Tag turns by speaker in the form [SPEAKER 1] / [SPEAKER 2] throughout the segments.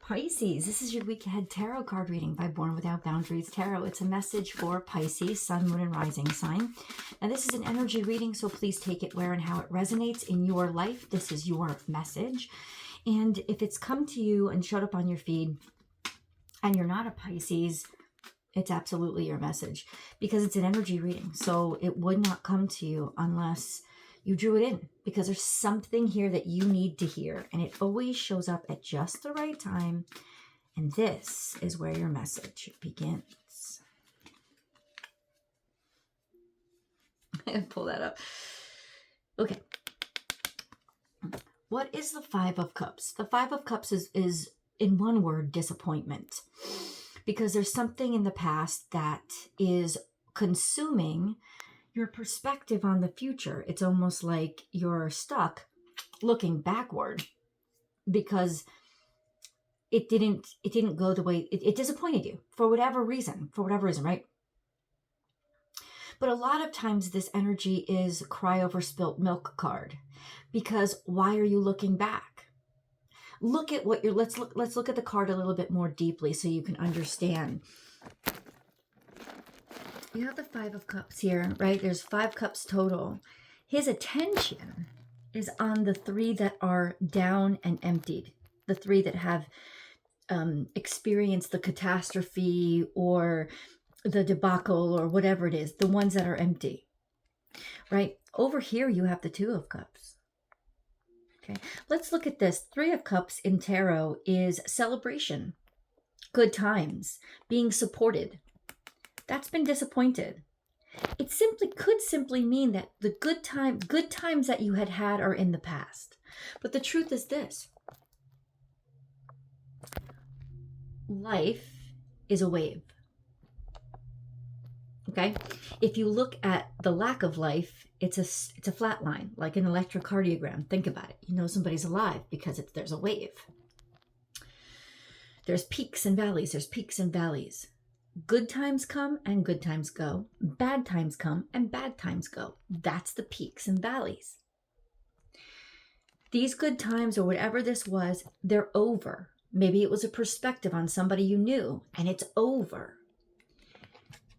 [SPEAKER 1] Pisces, this is your week ahead tarot card reading by Born Without Boundaries Tarot. It's a message for Pisces, Sun, Moon, and Rising sign. Now, this is an energy reading, so please take it where and how it resonates in your life. This is your message. And if it's come to you and showed up on your feed and you're not a Pisces, it's absolutely your message because it's an energy reading. So it would not come to you unless you drew it in, because there's something here that you need to hear, and it always shows up at just the right time. And this is where your message begins. Pull that up. Okay. What is the Five of Cups? The Five of Cups is in one word, disappointment. Because there's something in the past that is consuming your perspective on the future. It's almost like you're stuck looking backward because it didn't go the way it disappointed you for whatever reason, right? But a lot of times this energy is cry over spilt milk card, because why are you looking back? Look at what let's look at the card a little bit more deeply so you can understand. You have the Five of Cups here, right? There's 5 cups total. His attention is on the 3 that are down and emptied. The 3 that have experienced the catastrophe or the debacle or whatever it is. The ones that are empty, right? Over here, you have the 2 of Cups. Okay, let's look at this. 3 of Cups in tarot is celebration, good times, being supported. That's been disappointed. It could simply mean that the good times that you had are in the past. But the truth is this. Life is a wave. Okay? If you look at the lack of life, it's a flat line, like an electrocardiogram. Think about it. You know somebody's alive because there's a wave. There's peaks and valleys. There's peaks and valleys. Good times come and good times go. Bad times come and bad times go. That's the peaks and valleys. These good times, or whatever this was, they're over. Maybe it was a perspective on somebody you knew and it's over.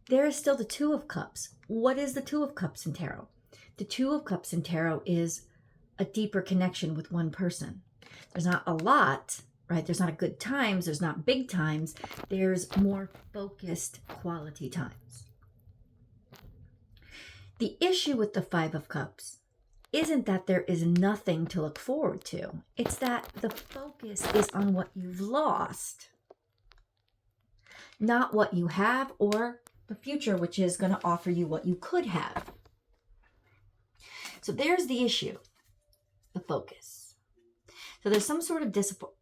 [SPEAKER 1] There is still the 2 of Cups. What is the 2 of Cups in tarot? The 2 of Cups in tarot is a deeper connection with one person. There's not a lot, right? There's not a good times. There's not big times. There's more focused quality times. The issue with the 5 of Cups isn't that there is nothing to look forward to. It's that the focus is on what you've lost, not what you have or the future, which is going to offer you what you could have. So there's the issue, the focus. So there's some sort of discipline.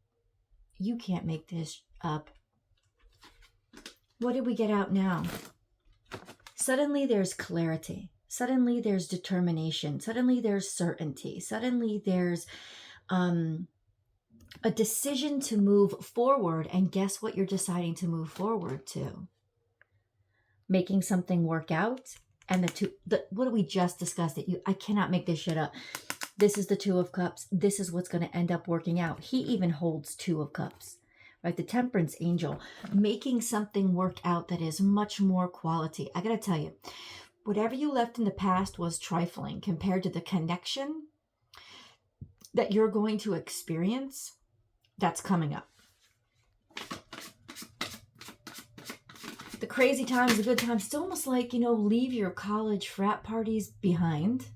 [SPEAKER 1] You can't make this up. What did we get out now? Suddenly there's clarity. Suddenly there's determination. Suddenly there's certainty. Suddenly there's a decision to move forward. And guess what you're deciding to move forward to? Making something work out. And what did we just discuss? I cannot make this shit up. This is the 2 of Cups. This is what's going to end up working out. He even holds 2 of Cups, right? The Temperance Angel, making something work out that is much more quality. I got to tell you, whatever you left in the past was trifling compared to the connection that you're going to experience that's coming up. The crazy times, the good times, it's almost like, leave your college frat parties behind.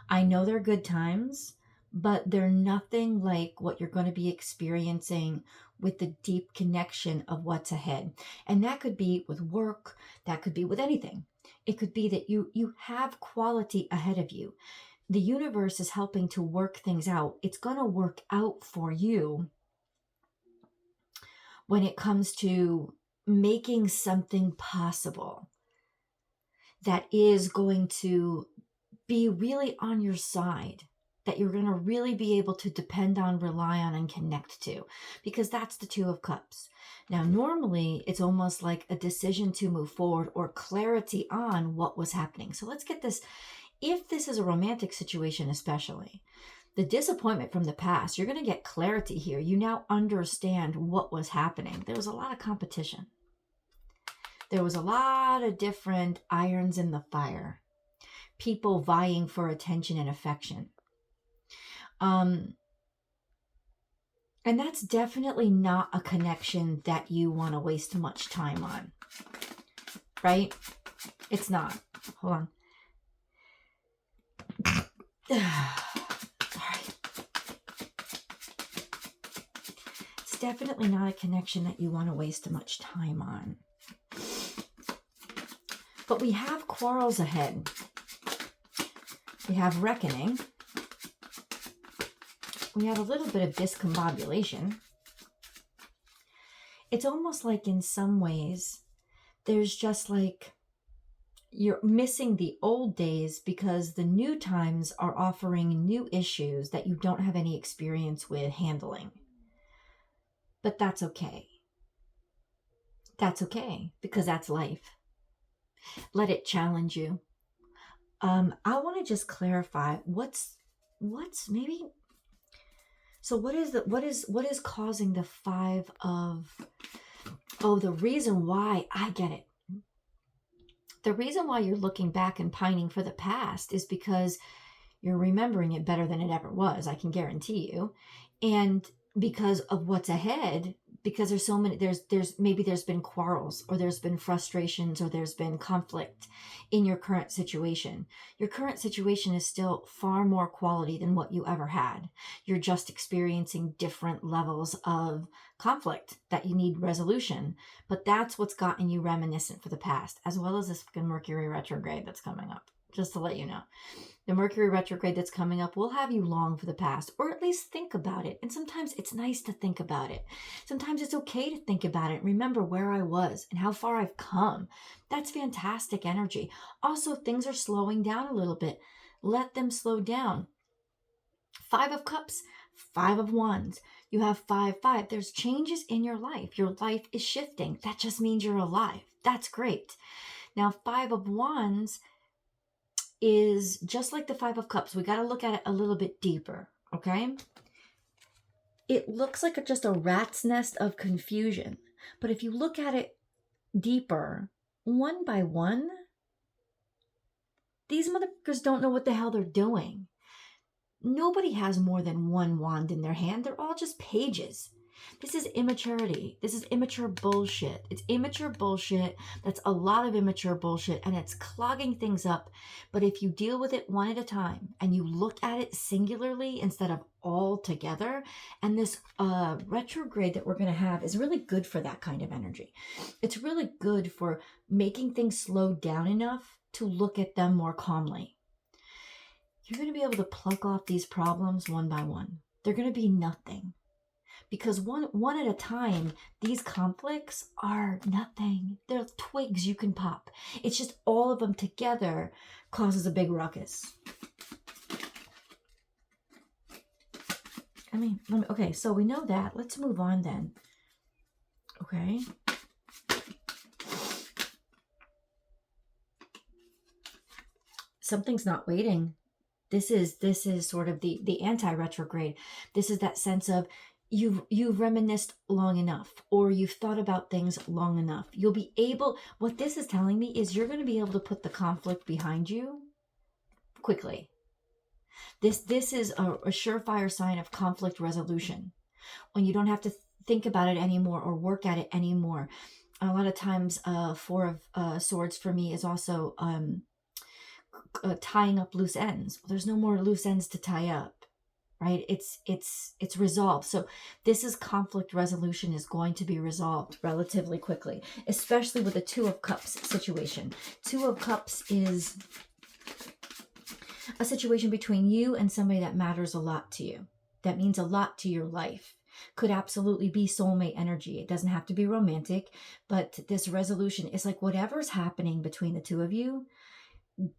[SPEAKER 1] I know they're good times, but they're nothing like what you're going to be experiencing with the deep connection of what's ahead. And that could be with work. That could be with anything. It could be that you have quality ahead of you. The universe is helping to work things out. It's going to work out for you when it comes to making something possible that is going to be really on your side, that you're going to really be able to depend on, rely on, and connect to, because that's the 2 of Cups. Now, normally it's almost like a decision to move forward or clarity on what was happening. So let's get this. If this is a romantic situation, especially, The disappointment from the past, you're going to get clarity here. You now understand what was happening. There was a lot of competition. There was a lot of different irons in the fire. People vying for attention and affection. And that's definitely not a connection that you want to waste much time on. Right? It's not. Hold on. All right. It's definitely not a connection that you want to waste much time on. But we have quarrels ahead. We have reckoning. We have a little bit of discombobulation. It's almost like in some ways, there's just like you're missing the old days because the new times are offering new issues that you don't have any experience with handling. But that's okay. That's okay because that's life. Let it challenge you. I want to just clarify what's maybe. So what is causing the 5 of, the reason why, I get it. The reason why you're looking back and pining for the past is because you're remembering it better than it ever was, I can guarantee you. And because of what's ahead, because there's so many, there's been quarrels, or there's been frustrations, or there's been conflict in your current situation. Your current situation is still far more quality than what you ever had. You're just experiencing different levels of conflict that you need resolution. But that's what's gotten you reminiscent for the past, as well as this fucking Mercury retrograde that's coming up. Just to let you know. The Mercury retrograde that's coming up will have you long for the past, or at least think about it. And sometimes it's nice to think about it. Sometimes it's okay to think about it. Remember where I was and how far I've come. That's fantastic energy. Also, things are slowing down a little bit. Let them slow down. 5 of Cups, 5 of Wands. You have 5, 5. There's changes in your life. Your life is shifting. That just means you're alive. That's great. Now, 5 of Wands is just like the 5 of Cups. We got to look at it a little bit deeper, okay? It looks like just a rat's nest of confusion. But if you look at it deeper, one by one, these motherfuckers don't know what the hell they're doing. Nobody has more than one wand in their hand. They're all just pages. This is immaturity. This is immature bullshit. It's immature bullshit. That's a lot of immature bullshit, and it's clogging things up. But if you deal with it one at a time and you look at it singularly instead of all together, and this retrograde that we're going to have is really good for that kind of energy. It's really good for making things slow down enough to look at them more calmly. You're going to be able to pluck off these problems one by one. They're going to be nothing. Because one at a time, these conflicts are nothing. They're twigs you can pop. It's just all of them together causes a big ruckus. Okay, so we know that. Let's move on then. Okay. Something's not waiting. This is sort of the anti-retrograde. This is that sense of you've reminisced long enough, or you've thought about things long enough. You'll be able, what this is telling me is you're going to be able to put the conflict behind you quickly. This is a surefire sign of conflict resolution, when you don't have to think about it anymore or work at it anymore. A lot of times, 4 of Swords for me is also tying up loose ends. There's no more loose ends to tie up. Right? It's resolved. So this is conflict resolution is going to be resolved relatively quickly, especially with the 2 of Cups situation. 2 of Cups is a situation between you and somebody that matters a lot to you. That means a lot to your life. Could absolutely be soulmate energy. It doesn't have to be romantic, but this resolution is like whatever's happening between the 2 of you,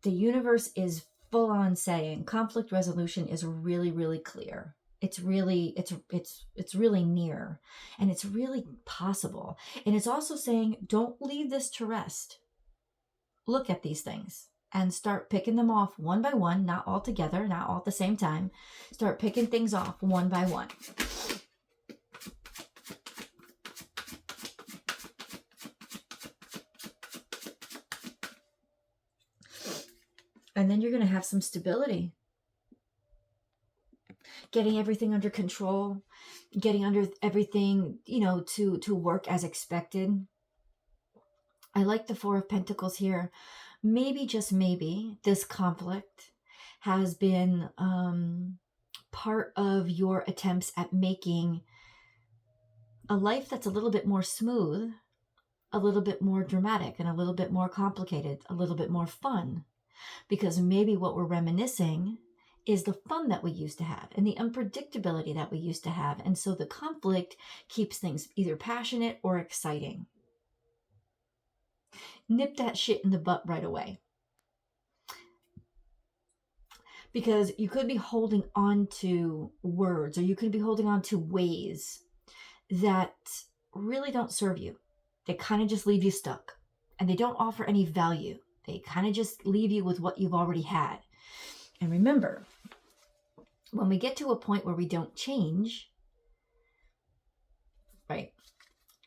[SPEAKER 1] the universe is full on saying conflict resolution is really, really clear. It's really near, and it's really possible. And it's also saying, don't leave this to rest. Look at these things and start picking them off one by one, not all together, not all at the same time. Start picking things off one by one. And then you're going to have some stability. Getting everything under control, getting under everything, to work as expected. I like the Four of Pentacles here. Maybe, just maybe, this conflict has been part of your attempts at making a life that's a little bit more smooth, a little bit more dramatic, and a little bit more complicated, a little bit more fun. Because maybe what we're reminiscing is the fun that we used to have and the unpredictability that we used to have. And so the conflict keeps things either passionate or exciting. Nip that shit in the butt right away. Because you could be holding on to words, or you could be holding on to ways that really don't serve you. They kind of just leave you stuck, and they don't offer any value. They kind of just leave you with what you've already had. And remember, when we get to a point where we don't change, right?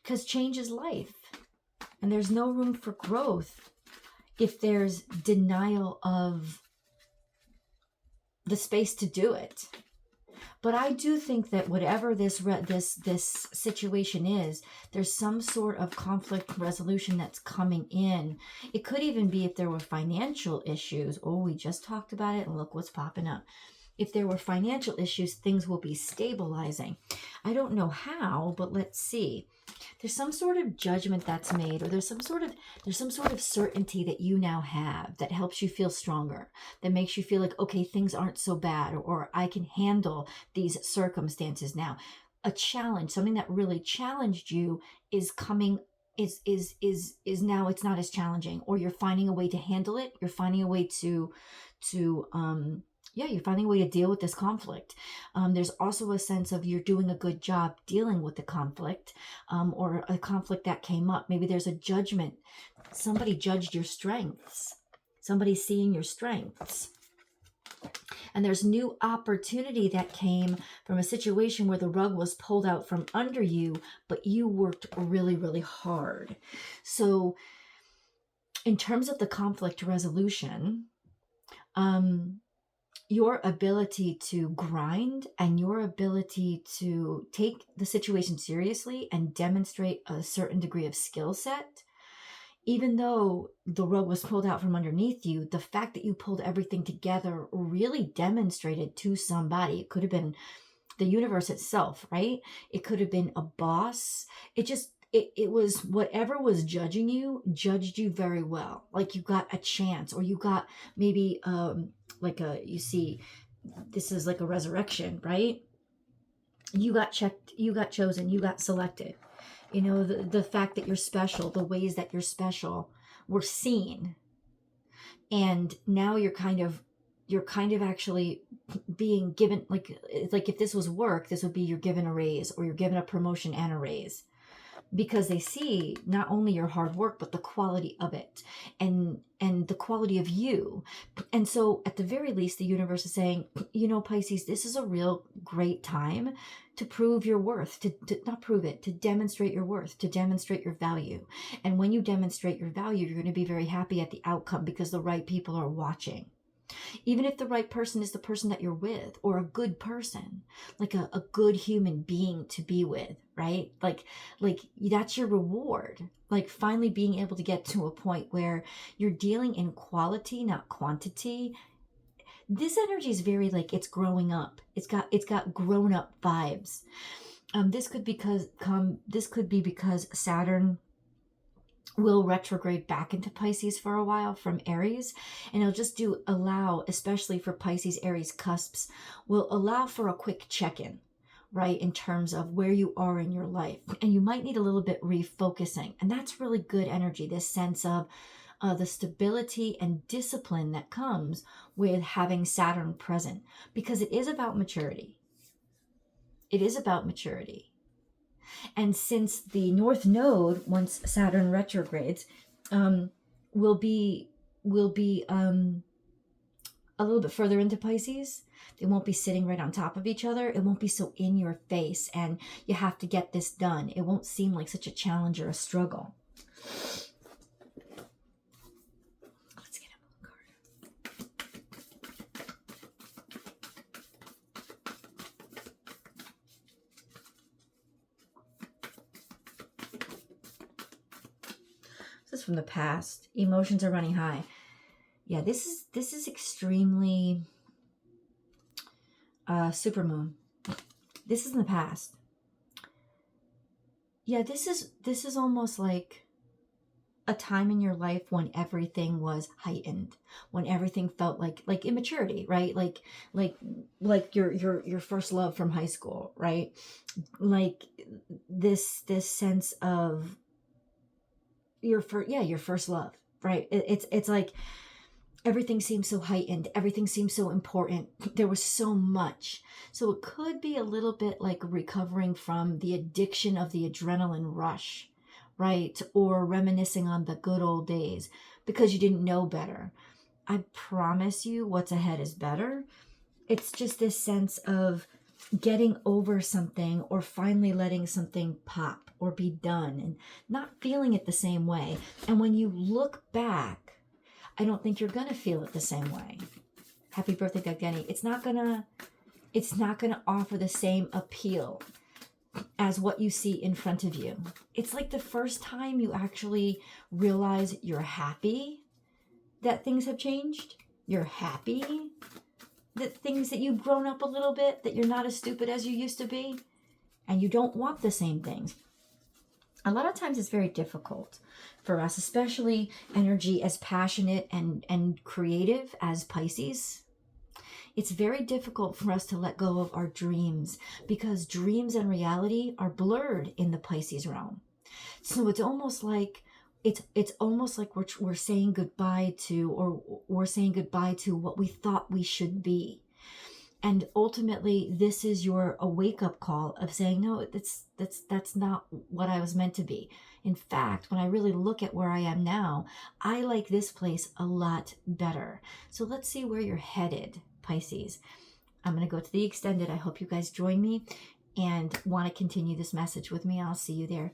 [SPEAKER 1] Because change is life. And there's no room for growth if there's denial of the space to do it. But I do think that whatever this situation is, there's some sort of conflict resolution that's coming in. It could even be if there were financial issues. Oh, we just talked about it, and look what's popping up. If there were financial issues, things will be stabilizing. I don't know how, but let's see. There's some sort of judgment that's made, or there's some sort of certainty that you now have that helps you feel stronger, that makes you feel like, okay, things aren't so bad, or I can handle these circumstances now. A challenge, something that really challenged you is coming, is now it's not as challenging, or you're finding a way to handle it. You're finding a way to you're finding a way to deal with this conflict. There's also a sense of you're doing a good job dealing with the conflict, or a conflict that came up. Maybe there's a judgment. Somebody judged your strengths. Somebody's seeing your strengths. And there's new opportunity that came from a situation where the rug was pulled out from under you, but you worked really, really hard. So in terms of the conflict resolution, your ability to grind and your ability to take the situation seriously and demonstrate a certain degree of skill set, even though the rug was pulled out from underneath you, the fact that you pulled everything together really demonstrated to somebody. It could have been the universe itself, right? It could have been a boss. It was whatever was judging you, judged you very well. Like you got a chance, or you got maybe this is like a resurrection, right? You got checked, you got chosen, you got selected. The fact that you're special, the ways that you're special were seen. And now you're kind of actually being given, like if this was work, this would be you're given a raise, or you're given a promotion and a raise. Because they see not only your hard work, but the quality of it and the quality of you. And so at the very least, the universe is saying, Pisces, this is a real great time to prove your worth, to not prove it, to demonstrate your worth, to demonstrate your value. And when you demonstrate your value, you're going to be very happy at the outcome because the right people are watching. Even if the right person is the person that you're with, or a good person, like a good human being to be with, right? Like that's your reward. Like finally being able to get to a point where you're dealing in quality, not quantity. This energy is very it's growing up. It's got grown up vibes. This could be because Saturn will retrograde back into Pisces for a while from Aries, and it'll just allow, especially for Pisces Aries cusps, will allow for a quick check-in, right, in terms of where you are in your life. And you might need a little bit refocusing, and that's really good energy, this sense of the stability and discipline that comes with having Saturn present, because it is about maturity. It is about maturity. And since the North Node, once Saturn retrogrades, will be will be a little bit further into Pisces. They won't be sitting right on top of each other. It won't be so in your face and you have to get this done. It won't seem like such a challenge or a struggle. Let's get a card. This is from the past. Emotions are running high. Yeah, this is extremely supermoon. This is in the past. Yeah, this is almost like a time in your life when everything was heightened, when everything felt like immaturity, right? Like your first love from high school, right? Like this sense of your first love, right? It's like everything seems so heightened. Everything seems so important. There was so much. So it could be a little bit like recovering from the addiction of the adrenaline rush, right? Or reminiscing on the good old days because you didn't know better. I promise you what's ahead is better. It's just this sense of getting over something or finally letting something pop or be done and not feeling it the same way. And when you look back, I don't think you're going to feel it the same way. Happy birthday, Gagdeni. It's not going to offer the same appeal as what you see in front of you. It's like the first time you actually realize you're happy that things have changed. You're happy that things that you've grown up a little bit, that you're not as stupid as you used to be, and you don't want the same things. A lot of times it's very difficult for us, especially energy as passionate and creative as Pisces. It's very difficult for us to let go of our dreams because dreams and reality are blurred in the Pisces realm. So it's almost like we're saying goodbye to, or we're saying goodbye to what we thought we should be. And ultimately, this is a wake-up call of saying, no, that's not what I was meant to be. In fact, when I really look at where I am now, I like this place a lot better. So let's see where you're headed, Pisces. I'm going to go to the extended. I hope you guys join me and want to continue this message with me. I'll see you there.